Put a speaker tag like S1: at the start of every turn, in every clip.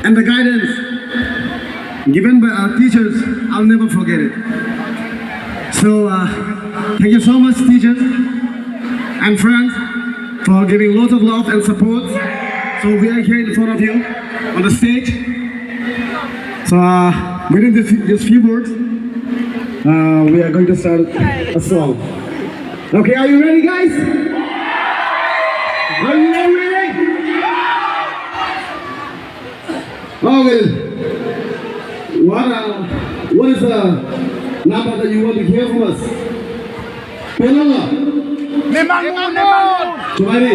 S1: and the guidance given by our teachers, I'll never forget it. So thank you so much, teachers and friends, for giving lots of love and support. So we are here in front of you on the stage. So within these few words, we are going to start a song. Okay, are you ready, guys? Are you ready? Okay. What is the number that you want to hear from us? Pelala.
S2: Ne mangnun.
S1: Chumari.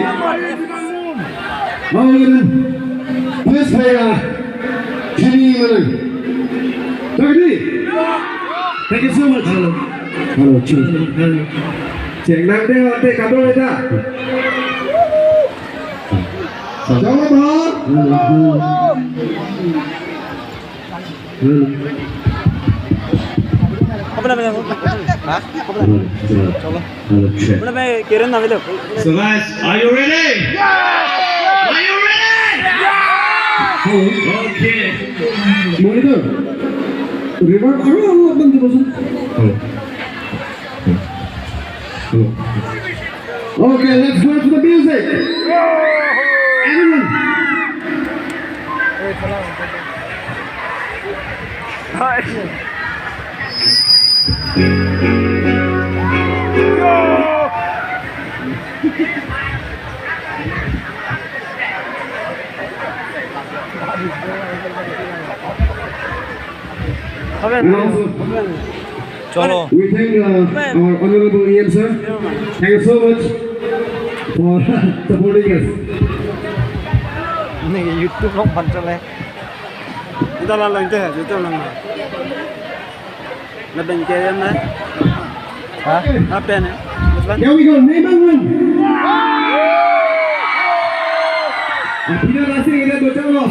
S1: Please play Kenny Manang. Thank you so much. Hello. Hello. Cheng nang de on te kado eta. Chào bác.
S3: So guys, are you ready? Yeah! Are you ready? Yeah! Okay.
S1: Monitor. Reverb aru bantu bosan. Okay, let's go to the music. Everyone. And also, we thank our honorable EM sir. Thank you so much for supporting us.
S2: Này YouTube không bắn cho lên. Chúng ta làm lần thế, chúng ta làm nào? Là bên kia em đấy. Hả? Ở bên này.
S1: Here we go, name and run. Tidak asing kita bocor loh.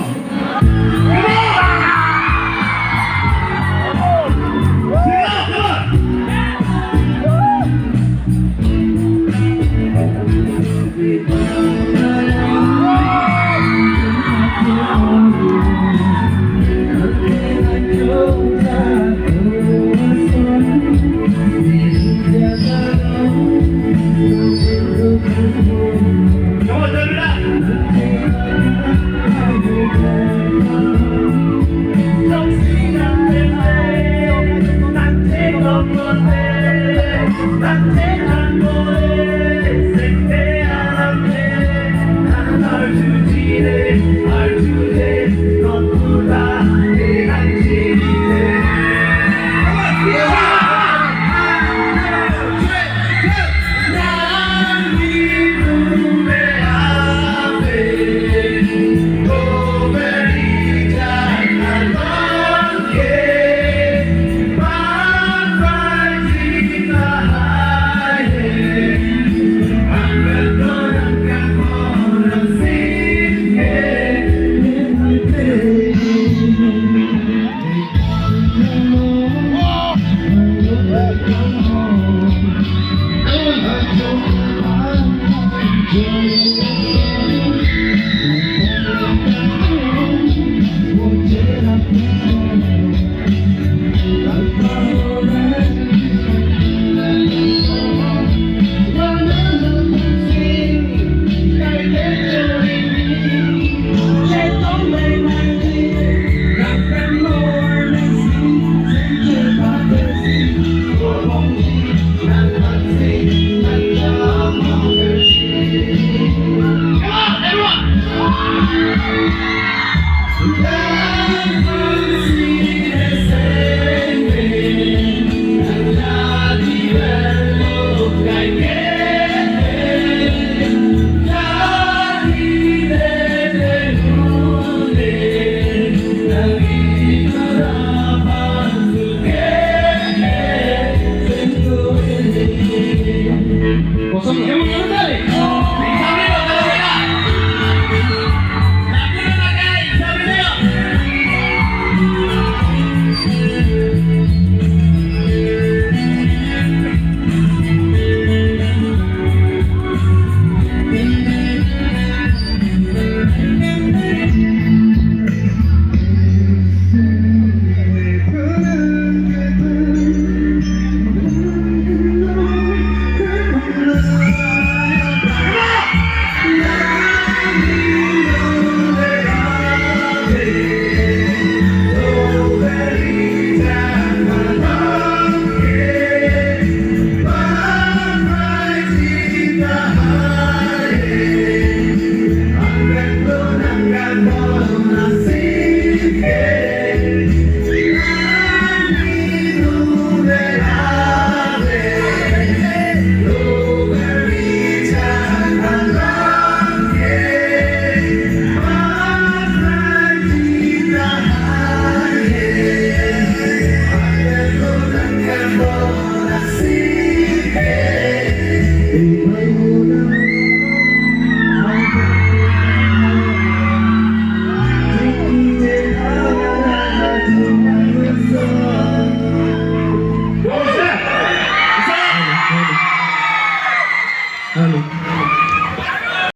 S1: Hello.